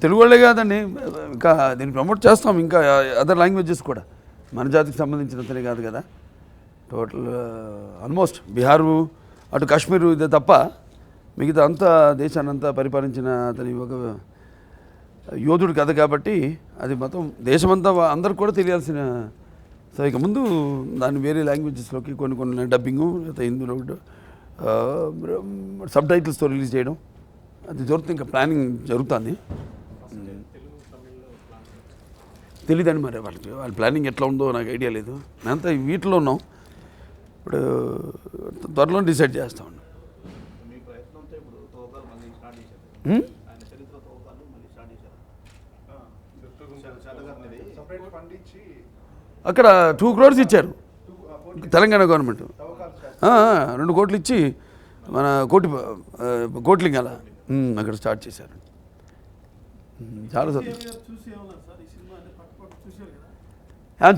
తెలుగు వాళ్ళే కాదండి, ఇంకా దీన్ని ప్రమోట్ చేస్తాం, ఇంకా అదర్ లాంగ్వేజెస్ కూడా. మన జాతికి సంబంధించినంతనే కాదు కదా, టోటల్ ఆల్మోస్ట్ బీహారు అటు కాశ్మీరు ఇదే తప్ప మిగతా అంతా దేశాన్ని అంతా పరిపాలించిన అతని ఒక యోధుడు కథ కాబట్టి అది మొత్తం దేశమంతా అందరికి కూడా తెలియాల్సిన. సో ఇక ముందు దాన్ని వేరే లాంగ్వేజెస్లోకి కొన్ని డబ్బింగు లేకపోతే హిందీలో సబ్ టైటిల్స్తో రిలీజ్ చేయడం అది జరుగుతుంది. ఇంకా ప్లానింగ్ జరుగుతుంది. తెలియదండి మరి వాళ్ళ ప్లానింగ్ ఎట్లా ఉందో నాకు ఐడియా లేదు. మేమంతా వీటిలో ఉన్నాం. ఇప్పుడు త్వరలో డిసైడ్ చేస్తా ఉన్నాం. అక్కడ 2 crores ఇచ్చారు తెలంగాణ గవర్నమెంట్. 2 కోట్లు ఇచ్చి మన కోట్లింగాల అక్కడ స్టార్ట్ చేశారు. చాలా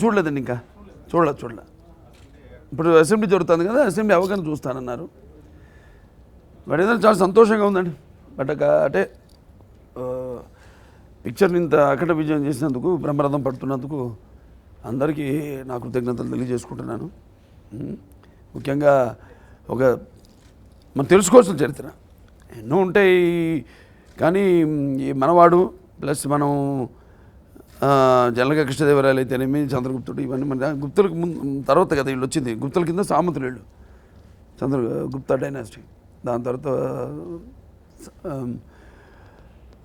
చూడలేదండి, ఇంకా చూడలే. ఇప్పుడు అసెంబ్లీ జరుగుతుంది కదా, అసెంబ్లీ అవగాహన చూస్తానన్నారు. బట్ ఏదైనా చాలా సంతోషంగా ఉందండి. బట్ అంటే పిక్చర్ని ఇంత అఖండ విజయం చేసినందుకు, బ్రహ్మరథం పడుతున్నందుకు అందరికీ నా కృతజ్ఞతలు తెలియజేసుకుంటున్నాను. ముఖ్యంగా మనం తెలుసుకోవాల్సిన చరిత్ర ఎన్నో ఉంటాయి, కానీ ఈ మనవాడు ప్లస్ మనం జనరల్గా కృష్ణదేవరాయలు అయితేనేమి, చంద్రగుప్తుడు, ఇవన్నీ మన గుప్తులకు తర్వాత కదా వీళ్ళు వచ్చింది. గుప్తుల కింద సామంతులు వీళ్ళు, చంద్రగుప్త డైనాసిటీ. దాని తర్వాత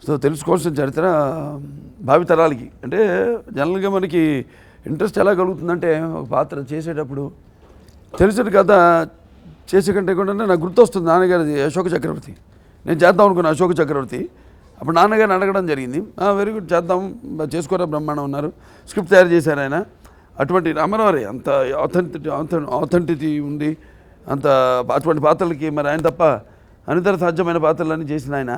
సో తెలుసుకోవాల్సిన చరిత్ర భావితరాలకి. అంటే జనరల్గా మనకి ఇంట్రెస్ట్ ఎలా కలుగుతుందంటే ఒక పాత్ర చేసేటప్పుడు తెలిసిన కథ చేసే కంటే కూడా నాకు గుర్తొస్తుంది నాన్నగారిది అశోక చక్రవర్తి. నేను చేద్దాం అనుకున్నా అశోక చక్రవర్తి. అప్పుడు నాన్నగారిని అడగడం జరిగింది. వెరీ గుడ్, చేద్దాం, చేసుకోరా బ్రహ్మాండం ఉన్నారు. స్క్రిప్ట్ తయారు చేశారు ఆయన. అటువంటి రామారావు అంత ఆథెంటిటీ ఉంది, అంత అటువంటి పాత్రలకి మరి ఆయన తప్ప అనితర సాధ్యమైన పాత్రలన్నీ చేసిన ఆయన.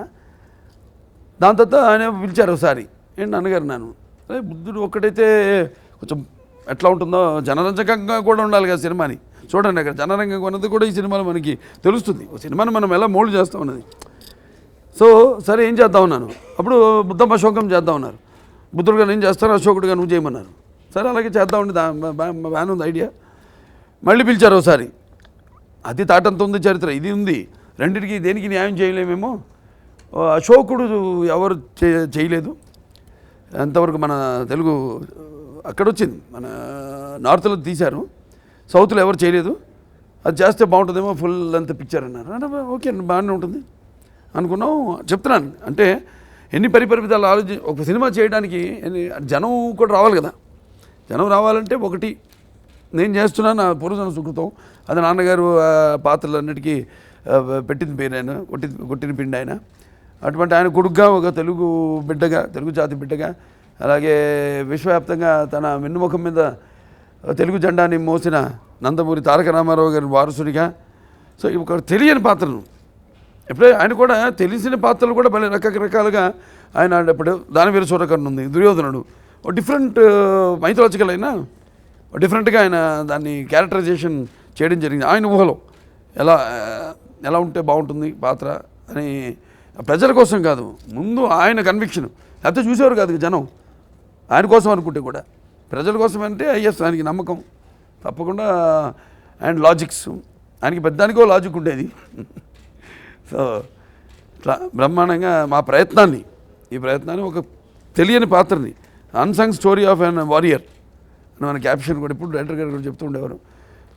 దాని తర్వాత ఆయన పిలిచారు ఒకసారి. ఏంటి నాన్నగారు, అదే బుద్ధుడు ఒక్కటైతే కొంచెం ఎట్లా ఉంటుందో జనరంజకంగా కూడా ఉండాలి కదా సినిమాని. చూడండి అక్కడ జనరంగంగా ఉన్నది కూడా ఈ సినిమాలో మనకి తెలుస్తుంది. ఒక సినిమాని మనం ఎలా మోల్డ్ చేస్తాం అన్నది. సో సరే ఏం చేద్దాం అన్నాను. అప్పుడు బుద్ధం అశోకం చేద్దాం ఉన్నారు. బుద్ధుడుగా నేను చేస్తాను, అశోకుడుగా నువ్వు చేయమన్నారు. సరే అలాగే చేద్దామండి, బాగానే ఉంది ఐడియా. మళ్ళీ పిలిచారు ఒకసారి. అది తాటంత ఉంది చరిత్ర, ఇది ఉంది. రెండింటికి దేనికి న్యాయం చేయలేమేమో. అశోకుడు ఎవరు చేయలేదు అంతవరకు. మన తెలుగు అక్కడ వచ్చింది, మన నార్త్లో తీశారు, సౌత్లో ఎవరు చేయలేదు. అది చేస్తే బాగుంటుందేమో, ఫుల్ లెంత్ పిక్చర్ అన్నారు. ఓకే అండి, బాగానే ఉంటుంది అనుకున్నాం. చెప్తున్నాను అంటే ఎన్ని పరిపరిమితాలు ఒక సినిమా చేయడానికి జనం కూడా రావాలి కదా. జనం రావాలంటే ఒకటి నేను చేస్తున్నాను, నా పూర్వజన సుకృతం. అది నాన్నగారు పాత్రలన్నిటికీ పెట్టిన పేరు ఆయన, కొట్టిన పిండి ఆయన. అటువంటి ఆయన కొడుకుగా, ఒక తెలుగు బిడ్డగా, తెలుగు జాతి బిడ్డగా, అలాగే విశ్వవ్యాప్తంగా తన వెన్నుముఖం మీద తెలుగు జెండాని మోసిన నందమూరి తారక రామారావు గారి వారసుడిగా. సో ఒక తెలియని పాత్రను ఎప్పుడే ఆయన కూడా తెలిసిన పాత్రలు కూడా భలే రకరకాలుగా ఆయన. ఇప్పుడు దానవీర సూరకర్ణ ఉంది, దుర్యోధనుడు, ఒక డిఫరెంట్ మైథలాజికల్ అయినా డిఫరెంట్గా ఆయన దాన్ని క్యారెక్టరైజేషన్ చేయడం జరిగింది. ఆయన ఊహలో ఎలా ఉంటే బాగుంటుంది పాత్ర అని, ప్రజల కోసం కాదు, ముందు ఆయన కన్విక్షన్. లేకపోతే చూసేవారు కాదు జనం, ఆయన కోసం అనుకుంటే కూడా ప్రజల కోసం అంటే అయ్యస్ ఆయనకి నమ్మకం తప్పకుండా. అండ్ లాజిక్స్, ఆయనకి పెద్దానికో లాజిక్ ఉండేది. సో ఇట్లా బ్రహ్మాండంగా మా ఈ ప్రయత్నాన్ని ఒక తెలియని పాత్రని, unsung story of an warrior అని మన క్యాప్షన్ కూడా ఇప్పుడు డైరెక్టర్ గారు కూడా చెప్తూ ఉండేవారు.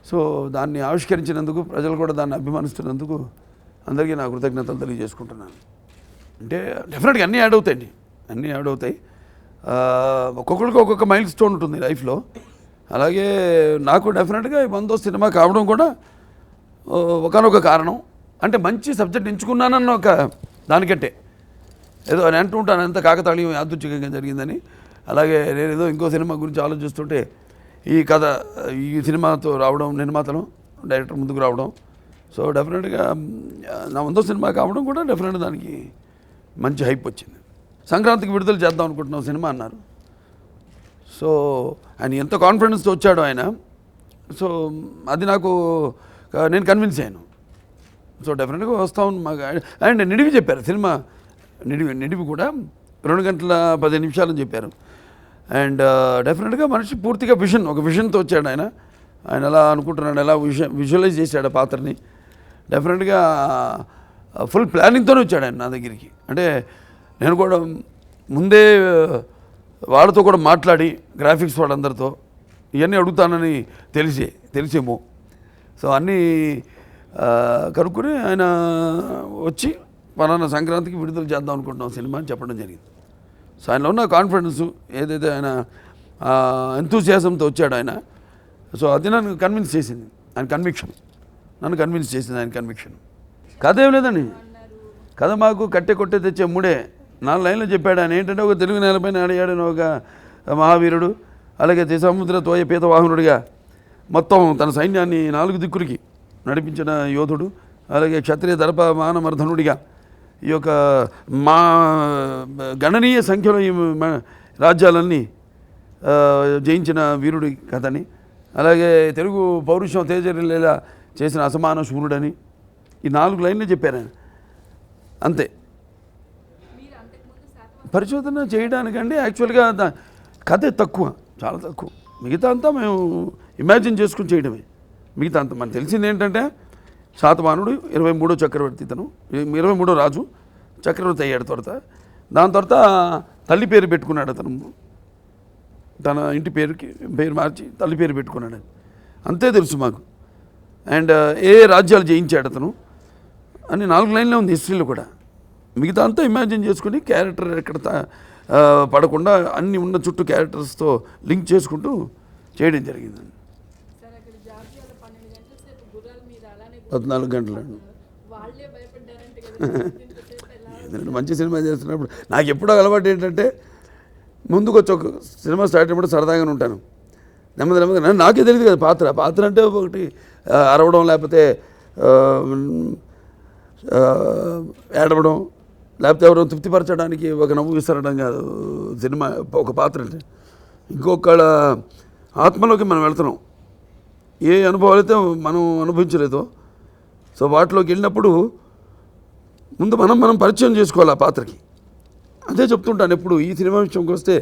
సో దాన్ని ఆవిష్కరించినందుకు, ప్రజలు కూడా దాన్ని అభిమానిస్తున్నందుకు అందరికీ నా కృతజ్ఞతలు తెలియజేసుకుంటున్నాను. అంటే డెఫినెట్గా అన్నీ యాడ్ అవుతాయి. ఒక్కొక్కరికి ఒక్కొక్క మైల్ స్టోన్ ఉంటుంది లైఫ్లో. అలాగే నాకు డెఫినెట్గా ఈ 100వ సినిమా కావడం కూడా ఒకనొక కారణం. అంటే మంచి సబ్జెక్ట్ ఎంచుకున్నానన్న ఒక దానికంటే ఏదో అని అంటూ ఉంటాను, ఎంత కాకతాళీయం యాదృచ్ఛికంగా జరిగిందని. అలాగే నేను ఏదో ఇంకో సినిమా గురించి ఆలోచిస్తుంటే ఈ సినిమాతో రావడం, నిర్మాతలు డైరెక్టర్ ముందుకు రావడం. సో డెఫినెట్గా నా 100వ సినిమా కావడం కూడా డెఫినెట్గా దానికి మంచి హైప్ వచ్చింది. సంక్రాంతికి విడుదల చేద్దాం అనుకుంటున్నాం సినిమా అన్నారు. సో ఆయన ఎంత కాన్ఫిడెన్స్తో వచ్చాడో ఆయన. సో అది నేను కన్విన్స్ అయ్యాను. సో డెఫినెట్గా వస్తాం మాకు. అండ్ నిడివి చెప్పారు సినిమా, నిడివి కూడా 2 గంటల 15 నిమిషాలని చెప్పారు. అండ్ డెఫినెట్గా మనిషి పూర్తిగా ఒక విజన్తో వచ్చాడు ఆయన. ఆయన ఎలా అనుకుంటున్నాడు, ఎలా విజువలైజ్ చేశాడు ఆ పాత్రని. డెఫినెట్గా ఫుల్ ప్లానింగ్తోనే వచ్చాడు ఆయన నా దగ్గరికి. అంటే నేను కూడా ముందే వాళ్ళతో కూడా మాట్లాడి గ్రాఫిక్స్ వాళ్ళందరితో ఇవన్నీ అడుగుతానని తెలిసేమో. సో అన్నీ కనుక్కొని ఆయన వచ్చి పలానా సంక్రాంతికి విడుదల చేద్దాం అనుకుంటున్నాం సినిమా అని చెప్పడం జరిగింది. సో ఆయనలో ఉన్న కాన్ఫిడెన్సు ఏదైతే ఆయన ఎంతూసియాజంతో వచ్చాడు ఆయన. సో అది నన్ను కన్విన్స్ చేసింది, ఆయన కన్విక్షన్. ఆయన కన్విక్షన్. కథ ఏం లేదండి, కథ మాకు కట్టె కొట్టే తెచ్చే 4 లైన్లు చెప్పాడు ఆయన. ఏంటంటే ఒక తెలుగు నేలపైన ఆడియాడని ఒక మహావీరుడు, అలాగే సముద్ర తోయ పీతవాహనుడిగా మొత్తం తన సైన్యాన్ని 4 దిక్కులకి నడిపించిన యోధుడు, అలాగే క్షత్రియ దర్ప మానమర్ధనుడిగా ఈ యొక్క గణనీయ సంఖ్యలో ఈ రాజ్యాలన్నీ జయించిన వీరుడి కథని, అలాగే తెలుగు పౌరుషం తేజరిల్లేలా చేసిన అసమాన శూరుడని ఈ 4 లైన్లు చెప్పారు ఆయన. అంతే. పరిశోధన చేయడానికంటే యాక్చువల్గా కథ తక్కువ, చాలా తక్కువ. మిగతా అంతా మేము ఇమాజిన్ చేసుకుని చేయడమే. మిగతా అంతా మనకు తెలిసింది ఏంటంటే శాతవాహనుడు 23వ చక్రవర్తి, తను 23వ రాజు చక్రవర్తి అయ్యాడు. దాని తర్వాత తల్లి పేరు పెట్టుకున్నాడు అతను. తన ఇంటి పేరు మార్చి తల్లి పేరు పెట్టుకున్నాడు. అంతే తెలుసు మాకు. అండ్ ఏ రాజ్యాలు జయించాడు అతను అని 4 లైన్లో ఉంది హిస్టరీలో కూడా. మిగతా అంతా ఇమాజిన్ చేసుకుని క్యారెక్టర్ ఎక్కడ పడకుండా అన్ని ఉన్న చుట్టూ క్యారెక్టర్స్తో లింక్ చేసుకుంటూ చేయడం జరిగిందండి. 14 గంటలు ఎందుకంటే మంచి సినిమా చేస్తున్నప్పుడు నాకు ఎప్పుడో అలవాటు ఏంటంటే ముందుకు వచ్చి ఒక సినిమా స్టార్ట్ అయినప్పుడు సరదాగానే ఉంటాను. నెమ్మది నాకే తెలియదు కదా పాత్ర అంటే ఒకటి అరవడం, లేకపోతే ఏడవడం, లేకపోతే ఎవరో తృప్తిపరచడానికి ఒక నవ్వు విసరడం కాదు సినిమా. ఒక పాత్ర అంటే ఇంకొకళ్ళ ఆత్మలోకి మనం వెళ్తున్నాం. ఏ అనుభవాలు అయితే మనం అనుభవించలేదో సో వాటిలోకి వెళ్ళినప్పుడు ముందు మనం పరిచయం చేసుకోవాలి ఆ పాత్రకి. అదే చెప్తుంటాను ఎప్పుడు. ఈ సినిమా విషయంకి వస్తే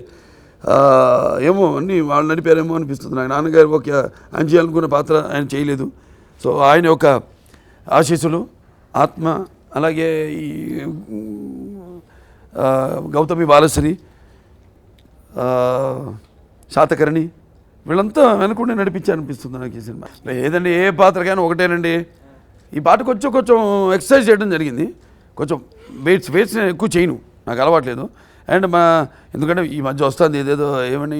ఏమో అన్నీ వాళ్ళు నడిపారేమో అనిపిస్తుంది నాకు. నాన్నగారు ఆయన చేయాలనుకున్న పాత్ర ఆయన చేయలేదు. సో ఆయన యొక్క ఆశీస్సులు, ఆత్మ, అలాగే ఈ గౌతమి బాలశ్రీ, శాతకర్ణి వీళ్ళంతా వెనుకుండి నడిపించాలనిపిస్తుంది నాకు ఈ సినిమా. ఏదండి ఏ పాత్ర కానీ ఒకటేనండి. ఈ పాట కొంచెం ఎక్సర్సైజ్ చేయడం జరిగింది. కొంచెం వెయిట్స్ నేను ఎక్కువ చేయను, నాకు అలవాట్లేదు. అండ్ ఎందుకంటే ఈ మధ్య వస్తుంది ఏదేదో ఏమని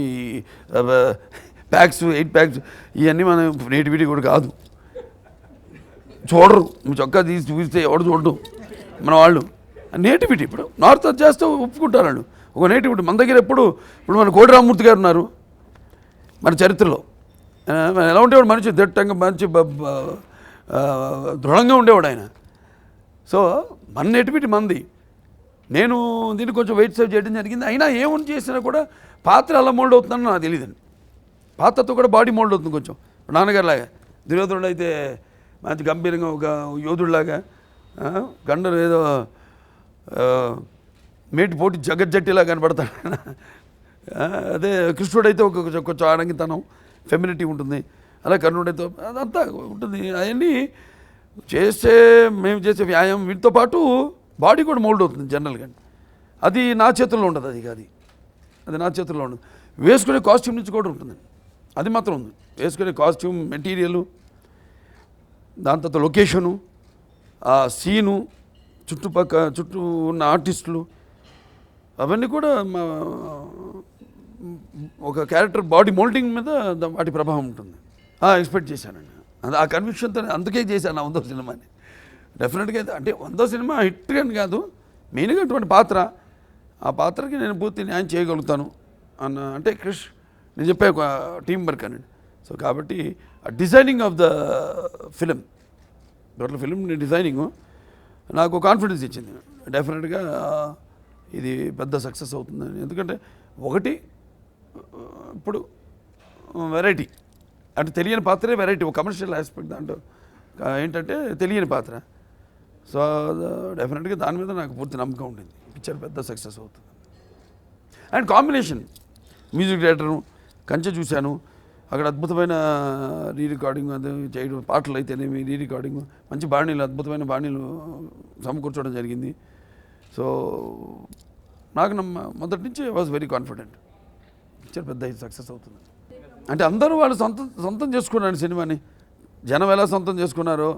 8 ప్యాక్స్ ఇవన్నీ మన నేటివిటీ కూడా కాదు. చూడరు, నువ్వు చొక్కా తీసి చూపిస్తే ఎవడు చూడడు మన వాళ్ళు. నేటివిటీ ఇప్పుడు నార్త్ చేస్తే ఒప్పుకుంటారు వాళ్ళు. ఒక నేటివిటీ మన దగ్గర ఇప్పుడు మన కోడి రామమూర్తి గారు ఉన్నారు మన చరిత్రలో. ఎలా ఉండేవాడు మనిషి, దిట్టంగా మంచి దృఢంగా ఉండేవాడు ఆయన. సో మన నేటివిటీ మంది. నేను దీన్ని కొంచెం వెయిట్ సేవ్ చేయడం జరిగింది. అయినా ఏమని చేసినా కూడా పాత్ర అలా మోల్డ్ అవుతుందని నాకు తెలియదండి. పాత్రతో కూడా బాడీ మోల్డ్ అవుతుంది కొంచెం. నాన్నగారిలాగా దుర్యోధనుడు అయితే మంచి గంభీరంగా ఒక యోధుడిలాగా, గండను ఏదో మేటి పోటీ జగజ్జట్టిలా కనబడతాడు. అదే కృష్ణుడైతే కొంచెం ఆడంగితనం, ఫెమినిటీ ఉంటుంది. అలా కర్ణుడైతే అదంతా ఉంటుంది. అవన్నీ మేము చేసే వ్యాయామం వీటితో పాటు బాడీ కూడా మోల్డ్ అవుతుంది జనరల్గా. అది నా చేతుల్లో ఉండదు. అది నా చేతుల్లో ఉండదు. వేసుకునే కాస్ట్యూమ్ నుంచి కూడా ఉంటుంది. అది మాత్రం ఉంది. వేసుకునే కాస్ట్యూమ్, మెటీరియలు, దాని తర్వాత లొకేషను, ఆ సీను, చుట్టూ ఉన్న ఆర్టిస్టులు, అవన్నీ కూడా ఒక క్యారెక్టర్ బాడీ మోల్డింగ్ మీద వాటి ప్రభావం ఉంటుంది. ఎక్స్పెక్ట్ చేశానండి. ఆ కన్విక్షన్తో అందుకే చేశాను నా 100వ సినిమాని. డెఫినెట్గా అయితే అంటే 100వ సినిమా హిట్ అని కాదు, మెయిన్గా అటువంటి పాత్ర, ఆ పాత్రకి నేను పూర్తి న్యాయం చేయగలుగుతాను అన్న అంటే నేను చెప్పే ఒక టీం వర్క్ అనండి. సో కాబట్టి designing of the film, total film designing నాకు కాన్ఫిడెన్స్ ఇచ్చింది. డెఫినెట్గా ఇది పెద్ద సక్సెస్ అవుతుందని. ఎందుకంటే ఒకటి ఇప్పుడు వెరైటీ అంటే తెలియని పాత్రే వెరైటీ, ఒక కమర్షియల్ ఆస్పెక్ట్ దాంట్లో ఏంటంటే తెలియని పాత్ర. సో డెఫినెట్గా దాని మీద నాకు పూర్తి నమ్మకం ఉండింది. పిక్చర్ పెద్ద సక్సెస్ అవుతుంది. అండ్ కాంబినేషన్ మ్యూజిక్ డైరెక్టరు కంచె చూశాను, అక్కడ అద్భుతమైన రీ రికార్డింగ్ అది చేయడం, పాటలు అయితేనేమి రీ రికార్డింగ్, మంచి బాణీలు, అద్భుతమైన బాణీలు సమకూర్చడం జరిగింది. సో నాకు మొదటి నుంచి వాజ్ వెరీ కాన్ఫిడెంట్ పిక్చర్ పెద్ద సక్సెస్ అవుతుంది. అంటే అందరూ వాళ్ళు సొంతం చేసుకున్నారు సినిమాని. జనం ఎలా సొంతం చేసుకున్నారో,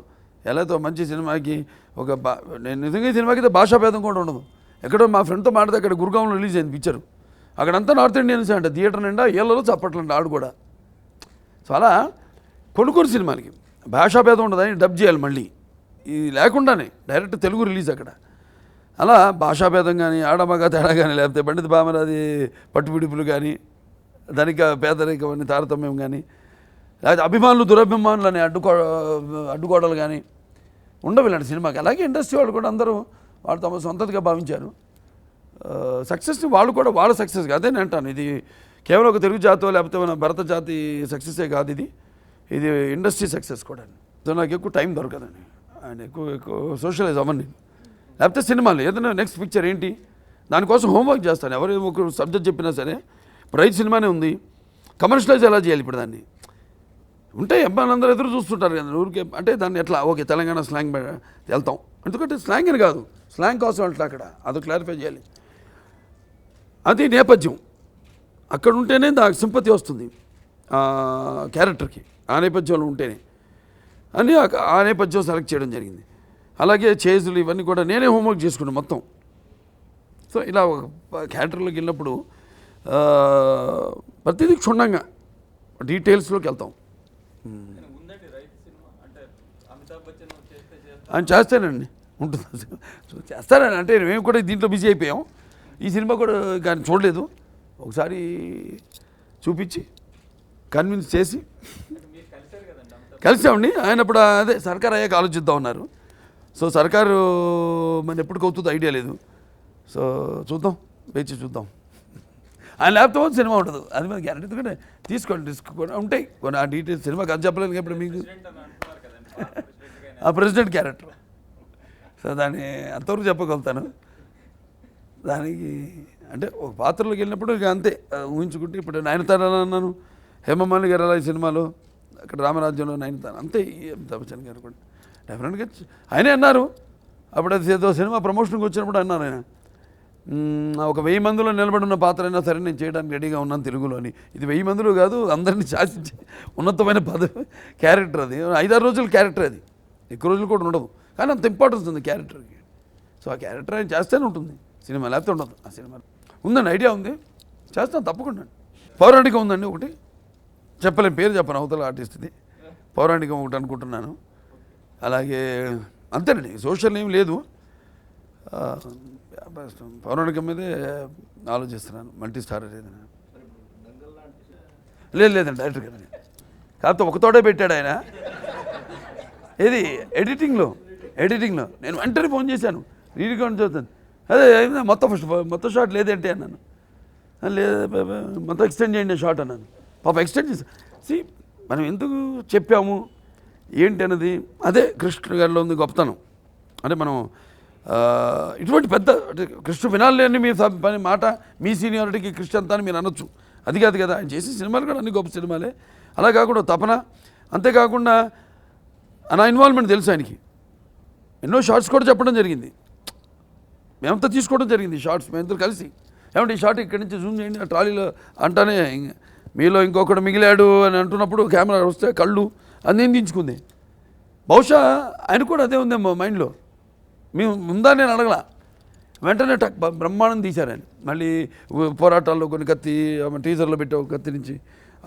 ఎలాతో మంచి సినిమాకి నేను నిజంగా ఈ సినిమాకి అయితే భాషా భేదం కూడా ఉండదు. ఎక్కడో మా ఫ్రెండ్తో మాట్లాడితే అక్కడ గురుగాంలో రిలీజ్ అయింది పిక్చర్, అక్కడంతా నార్త్ ఇండియన్స్ అంటే థియేటర్ నిండా ఏళ్ళలో చప్పట్లండి ఆడు కూడా. సో అలా కొన్ని సినిమాలకి భాషా భేదం ఉండదని డబ్ చేయాలి మళ్ళీ, ఇది లేకుండానే డైరెక్ట్ తెలుగు రిలీజ్ అక్కడ. అలా భాషాభేదం కానీ, ఆడమగ తేడా కానీ, లేకపోతే పండిత బామరాది పట్టుపిడుపులు కానీ, ధనిక పేదరికం అని తారతమ్యం కానీ, లేకపోతే అభిమానులు దురభిమానులు అని అడ్డుకోవడాలు కానీ ఉండవు ఇలాంటి సినిమాకి. అలాగే ఇండస్ట్రీ వాళ్ళు కూడా అందరూ వాళ్ళు తమ సొంతగా భావించారు. సక్సెస్ని వాళ్ళు కూడా వాళ్ళ సక్సెస్ కాదే నేను అంటాను. ఇది కేవలం ఒక తెలుగు జాతో లేకపోతే మన భరత జాతి సక్సెసే కాదు, ఇది ఇండస్ట్రీ సక్సెస్ కూడా. సో నాకు ఎక్కువ టైం దొరకదండి, అండ్ ఎక్కువ సోషలైజ్ అవ్వండి. లేకపోతే సినిమాలు ఏదైనా నెక్స్ట్ పిక్చర్ ఏంటి దానికోసం హోంవర్క్ చేస్తాను. ఎవరు ఒక సబ్జెక్ట్ చెప్పినా సరే, ఇప్పుడు రైతు సినిమానే ఉంది, కమర్షియలైజ్ ఎలా చేయాలి ఇప్పుడు దాన్ని ఉంటే అబ్బాయిలందరూ ఎదురు చూస్తుంటారు కదా ఊరికే. అంటే దాన్ని ఎట్లా ఓకే తెలంగాణ స్లాంగ్ వెళ్తాం, ఎందుకంటే స్లాంగ్ అని కాదు, స్లాంగ్ కోసం అట్లా అక్కడ అది క్లారిఫై చేయాలి. అది నేపథ్యం అక్కడ ఉంటేనే దానికి సింపతి వస్తుంది క్యారెక్టర్కి, ఆ నేపథ్యంలో ఉంటేనే అని ఆ నేపథ్యం సెలెక్ట్ చేయడం జరిగింది. అలాగే చేజులు ఇవన్నీ కూడా నేనే హోంవర్క్ చేసుకున్నాను మొత్తం. సో ఇలా ఒక క్యారెక్టర్లోకి వెళ్ళినప్పుడు ప్రతిదీ క్షుణ్ణంగా డీటెయిల్స్లోకి వెళ్తాం. ఆయన చేస్తానండి, ఉంటుంది చేస్తానండి. అంటే మేము కూడా దీంట్లో బిజీ అయిపోయాం, ఈ సినిమా కూడా కానీ చూడలేదు. ఒకసారి చూపించి కన్విన్స్ చేసి కలిసామండి. ఆయన ఇప్పుడు అదే సర్కార్ అయ్యాక ఆలోచిద్దాం ఉన్నారు. సో సర్కారు మన ఎప్పటికి అవుతుందో ఐడియా లేదు. సో చూద్దాం, వేచి చూద్దాం. ఆయన ల్యాప్టాప్ సినిమా ఉండదు, అది మన గ్యారెంటీ. ఎందుకంటే తీసుకోండి రిస్క్ కూడా ఉంటాయి కొన్ని ఆ డీటెయిల్స్. సినిమాకి అది చెప్పలేను ఇప్పుడు మీకు ఆ ప్రెసిడెంట్ క్యారెక్టర్. సో దాన్ని అంతవరకు చెప్పగలుగుతాను. దానికి అంటే ఒక పాత్రలోకి వెళ్ళినప్పుడు ఇక అంతే ఊహించుకుంటే. ఇప్పుడు నయనతార అన్నాను, హేమమాలిని గారు అలా ఈ సినిమాలో, అక్కడ రామరాజ్యంలో నయనతార అంతే. అమితాబ్ బచ్చన్ గారు కూడా డెఫినెట్గా ఆయనే అన్నారు. అప్పుడు అది ఏదో సినిమా ప్రమోషన్కి వచ్చినప్పుడు అన్నారు ఆయన, ఒక 1000 మందిలో నిలబడిన పాత్ర అయినా సరే నేను చేయడానికి రెడీగా ఉన్నాను తెలుగులో అని. ఇది 1000 మందిలో కాదు, అందరినీ శాసించి ఉన్నతమైన క్యారెక్టర్ అది. 5-6 రోజుల క్యారెక్టర్ అది, ఎక్కువ రోజులు కూడా ఉండదు, కానీ అంత ఇంపార్టెన్స్ ఉంది క్యారెక్టర్కి. సో ఆ క్యారెక్టర్ ఆయన చేస్తేనే ఉంటుంది సినిమా, లేకపోతే ఉండదు. ఆ సినిమా ఉందండి, ఐడియా ఉంది, చేస్తాను తప్పకుండా. పౌరాణికం ఉందండి ఒకటి, చెప్పలేను పేరు చెప్పను, అవతల ఆర్టిస్ట్ది. పౌరాణికం ఒకటి అనుకుంటున్నాను. అలాగే అంతేనండి, సోషల్ ఏం లేదు, పౌరాణికం మీదే ఆలోచిస్తున్నాను. మల్టీ స్టార్ ఏదైనా లేదండి డైరెక్టర్ గారిని, కాకపోతే ఒకతోడే పెట్టాడు ఆయన. ఏది ఎడిటింగ్లో నేను వెంటనే ఫోన్ చేశాను, రీరికార్డ్ చూస్తాను. అదే మొత్తం షాట్ లేదంటే అన్నాను. లేదు మొత్తం ఎక్స్టెండ్ చేయండి షాట్ అన్నాను. పాప ఎక్స్టెండ్ చేసి మనం ఎందుకు చెప్పాము ఏంటి అన్నది అదే కృష్ణ గారిలో ఉంది గొప్పతనం. అంటే మనం ఇటువంటి పెద్ద కృష్ణ వినాలి అని మీ పని మాట, మీ సీనియారిటీకి కృష్ణ అంతా అని మీరు అనొచ్చు, అది కాదు కదా. ఆయన చేసే సినిమాలు కూడా అన్ని గొప్ప సినిమాలే. అలా కాకుండా తపన, అంతేకాకుండా నా ఇన్వాల్వ్మెంట్ తెలుసు ఆయనకి. ఎన్నో షార్ట్స్ కూడా చెప్పడం జరిగింది, మేమంతా తీసుకోవడం జరిగింది షార్ట్స్, మేమంతా కలిసి. ఏమంటే ఈ షార్ట్ ఇక్కడి నుంచి జూమ్ చేయండి ఆ ట్రాలీలో అంటానే, మీలో ఇంకొకడు మిగిలాడు అని అంటున్నప్పుడు కెమెరా వస్తే కళ్ళు అన్నీ దించుకుంది. బహుశా ఆయన కూడా అదే ఉందేమో మైండ్లో. మేము ఉందా నేను అడగలా, వెంటనే బ్రహ్మాండం తీశారు ఆయన. మళ్ళీ పోరాటాల్లో కొన్ని కత్తి టీజర్లో పెట్టే ఒక కత్తి నుంచి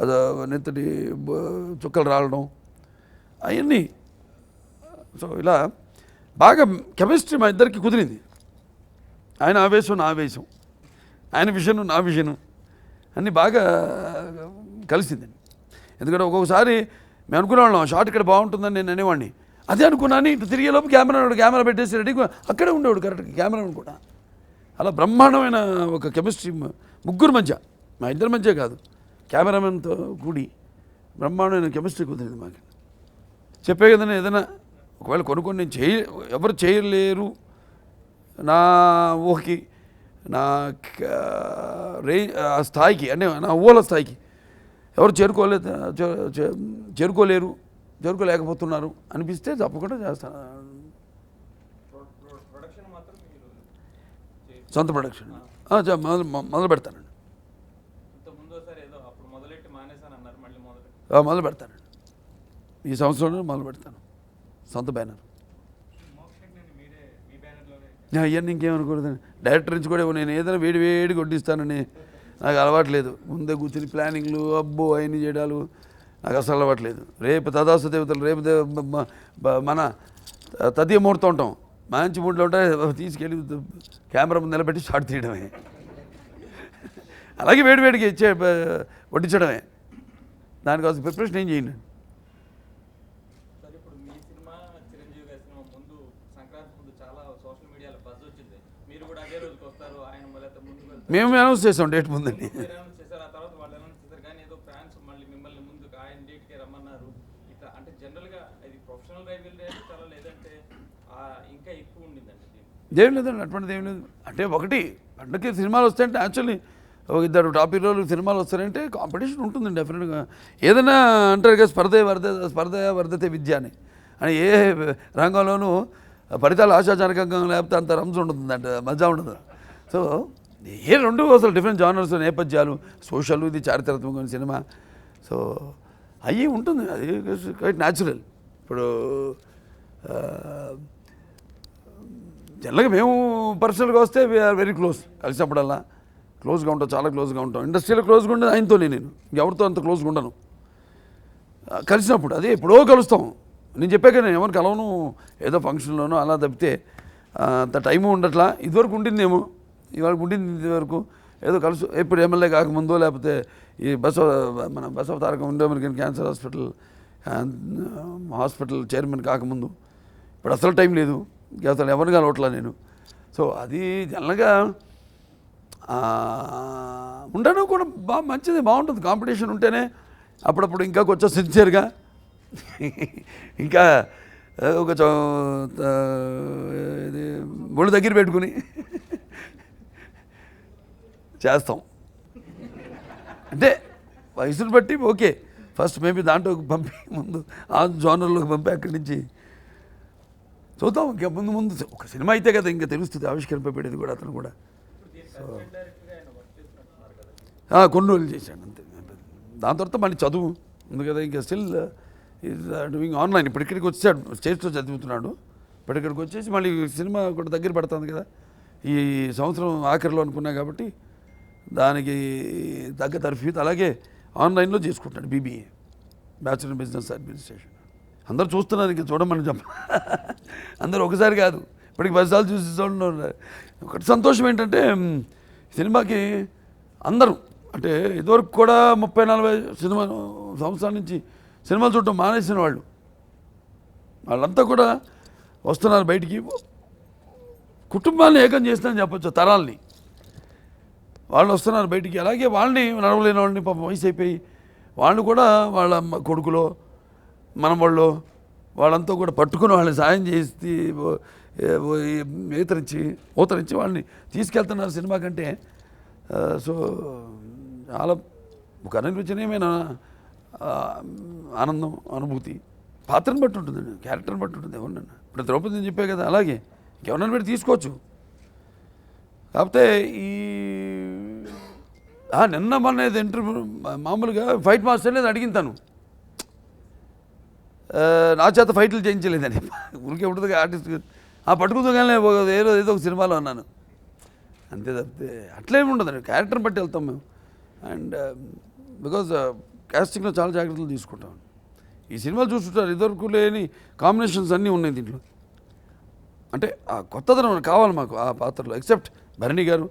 అది నెత్తటి చుక్కలు రావడం అవన్నీ. సో ఇలా బాగా కెమిస్ట్రీ మా ఇద్దరికి కుదిరింది. ఆయన ఆవేశం నా ఆవేశం, ఆయన విషను నా విషను అన్నీ బాగా కలిసిందండి. ఎందుకంటే ఒక్కొక్కసారి మేము అనుకునేవాళ్ళం షార్ట్ ఇక్కడ బాగుంటుందని నేను అనేవాడిని, అదే అనుకున్నాను. ఇటు తిరిగేలోపు కెమెరా పెట్టేసి రెడీగా అక్కడే ఉండేవాడు కరెక్ట్గా కెమెరాను కూడా. అలా బ్రహ్మాండమైన ఒక కెమిస్ట్రీ ముగ్గురు మధ్య, మా ఇద్దరి మధ్య కాదు, కెమెరామెన్తో కూడి బ్రహ్మాండమైన కెమిస్ట్రీ కుదిరింది మాకు. చెప్పే కదండి, ఏదైనా ఒకవేళ కొన్ని నేను ఎవరు చేయలేరు నా ఊహకి నా ఆ స్థాయికి అంటే నా ఊహల స్థాయికి ఎవరు చేరుకోలేకపోతున్నారు అనిపిస్తే తప్పకుండా చేస్తాను. సొంత ప్రొడక్షన్ మొదలు పెడతానండి. మొదలు పెడతానండి, ఈ సంవత్సరంలో మొదలు పెడతాను సొంత బ్యానర్. అవన్నీ ఇంకేమనుకోలేదండి, డైరెక్టర్ నుంచి కూడా నేను ఏదైనా వేడి కొట్టిస్తానని నాకు అలవాట్లేదు. ముందే కూర్చుని ప్లానింగ్లు అబ్బో అవన్నీ చేయడాలు నాకు అసలు అలవాట్లేదు. రేపు తదాస్తు దేవతలు, రేపు మన తదియ ముహూర్తం ఉంటాం, మంచి మూడ్లో ఉంటే తీసుకెళ్ళి కెమెరా ముందు నిలబెట్టి షాట్ తీయడమే, అలాగే వేడికి వడ్డించడమే. దానికోసం ప్రిపరేషన్ ఏం చేయండి. మేము అనౌన్స్ చేసాం డేట్ ముందండి. ఏం లేదండి, అటువంటిది ఏం లేదు. అంటే ఒకటి పండగకి సినిమాలు వస్తాయంటే యాక్చువల్లీ ఒక ఇద్దరు టాప్ హీరోలు సినిమాలు వస్తారంటే కాంపిటీషన్ ఉంటుందండి డెఫినెట్గా. ఏదైనా అంటారు కదా స్పర్ధ వర్ధతే విద్య అని ఏ రంగంలోనూ ఫలితాలు ఆశాజనకంగా లేకపోతే అంత రంజు ఉంటుంది, అంటే మజా ఉండదు. సో రెండు అసలు డిఫరెంట్ జానర్స్, నేపథ్యాలు, సోషల్, ఇది చారిత్రాత్మకమైన సినిమా. సో అవి ఉంటుంది, అది క్వైట్ న్యాచురల్. ఇప్పుడు జనరల్గా మేము పర్సనల్గా వస్తే వీఆర్ వెరీ క్లోజ్, కలిసినప్పుడల్లా క్లోజ్గా ఉంటాం, చాలా క్లోజ్గా ఉంటాం. ఇండస్ట్రీలో క్లోజ్గా ఉండేది ఆయనతోనే, నేను ఎవరితో అంత క్లోజ్గా ఉండను. కలిసినప్పుడు అదే ఎప్పుడో కలుస్తాం. నేను చెప్పాక నేను ఎవరు కలవను, ఏదో ఫంక్షన్లోనో అలా తప్పితే అంత టైము ఉండట్లా. ఇదివరకు ఉండిందేమో, ఇవాళ ఉండింది ఇదివరకు ఏదో కలుసు. ఎప్పుడు ఎమ్మెల్యే కాకముందో లేకపోతే ఈ Basava Tarakam Indo American cancer hospital chairman కాకముందు. ఇప్పుడు అసలు టైం లేదు, అసలు ఎవరిని కలవట్లా నేను. సో అది జనరల్గా ఉండడం కూడా మంచిది, బాగుంటుంది. కాంపిటీషన్ ఉంటేనే అప్పుడప్పుడు ఇంకా కొంచెం సిన్సియర్గా ఇంకా ఒక ఇది ఒళ్ళు దగ్గర పెట్టుకుని చేస్తాం. అంటే వయసును బట్టి ఓకే, ఫస్ట్ మేబీ దాంట్లోకి పంపి ముందు ఆ జోనర్లోకి పంపి అక్కడి నుంచి చూద్దాం. ఇంకా ముందు ఒక సినిమా అయితే కదా ఇంకా తెలుస్తుంది, ఆవిష్కరింపబడేది కూడా. అతను కూడా కొన్ని రోజులు చేశాడు అంతే. దాని తర్వాత మళ్ళీ చదువు ఉంది కదా, ఇంకా స్టిల్ ఈజ్ డూయింగ్ ఆన్లైన్. ఇప్పుడు ఇక్కడికి వచ్చాడు, స్టేజ్తో చదువుతున్నాడు. ఇప్పుడు ఇక్కడికి వచ్చేసి మళ్ళీ సినిమా కూడా దగ్గర పడుతుంది కదా, ఈ సంవత్సరం ఆఖరిలో అనుకున్నా కాబట్టి దానికి తగ్గ తర్ఫీదు అలాగే ఆన్లైన్లో చేసుకుంటాడు. BBA, bachelor in business administration. అందరూ చూస్తున్నారు, ఇంకా చూడమని అందరూ ఒకసారి కాదు, ఇప్పటికి 10 సార్లు చూసి చూడండి. ఒకటి సంతోషం ఏంటంటే సినిమాకి అందరూ, అంటే ఇదివరకు కూడా 30-40 సంవత్సరాల నుంచి సినిమాలు చూడటం మానేసిన వాళ్ళంతా కూడా వస్తున్నారు బయటికి. కుటుంబాన్ని ఏకం చేస్తానని చెప్పొచ్చు, తరాల్ని వాళ్ళు వస్తున్నారు బయటికి. అలాగే వాళ్ళని నడవలేని వాళ్ళని పాపం వయసు అయిపోయి వాళ్ళు కూడా వాళ్ళ కొడుకులో మనవాళ్ళు వాళ్ళంతా కూడా పట్టుకుని వాళ్ళని సాయం చేసి ఊతరించి వాళ్ళని తీసుకెళ్తున్నారు సినిమా కంటే. సో చాలా ఒక అనిర్వచనీయమైన ఆనందం, అనుభూతి. పాత్రను బట్టి ఉంటుందండి, క్యారెక్టర్ని బట్టి ఉంటుంది. ఎవరినన్నా ఇప్పుడు ద్రౌపదిని చెప్పే కదా, అలాగే ఇంకెవరన్నా పెట్టి తీసుకోవచ్చు. కాకపోతే ఈ నిన్న మొన్న ఇంటర్వ్యూ మామూలుగా ఫైట్ మాస్టర్ అనేది అడిగింతాను, నా చేత ఫైట్లు చేయించలేదని. ఊరికే ఉంటుంది ఆర్టిస్ట్ పట్టుకుందాగానే ఏదో ఒక సినిమాలో అన్నాను అంతే తప్పితే అట్లేమి ఉండదండి. క్యారెక్టర్ని బట్టి వెళ్తాం మేము. అండ్ బికాజ్ కాస్టింగ్లో చాలా జాగ్రత్తలు తీసుకుంటాం. ఈ సినిమాలు చూస్తుంటారు, ఇదివరకు లేని కాంబినేషన్స్ అన్నీ ఉన్నాయి దీంట్లో. అంటే ఆ కొత్తదనం కావాలి మాకు ఆ పాత్రలో. ఎక్సెప్ట్ భరణి గారు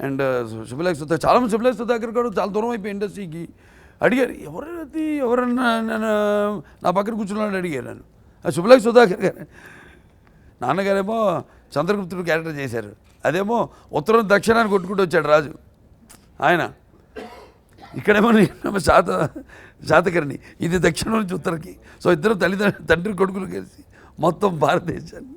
అండ్ శుభలేఖ సుధాకర్. చాలామంది శుభలేఖ సుధాకర్ గారు చాలా దూరం అయిపోయి ఇండస్ట్రీకి అడిగారు, ఎవరన్నా నా పక్కన కూర్చున్నాడని అడిగారు నన్ను. శుభలేఖ సుధాకర్ గారు. నాన్నగారేమో చంద్రగుప్తుడు క్యారెక్టర్ చేశారు, అదేమో ఉత్తరం దక్షిణాన్ని కొట్టుకుంటూ వచ్చాడు రాజు ఆయన. ఇక్కడేమో శాతకర్ణి, ఇది దక్షిణం నుంచి ఉత్తరకి. సో ఇద్దరు తండ్రి కొడుకులు కలిసి మొత్తం భారతదేశాన్ని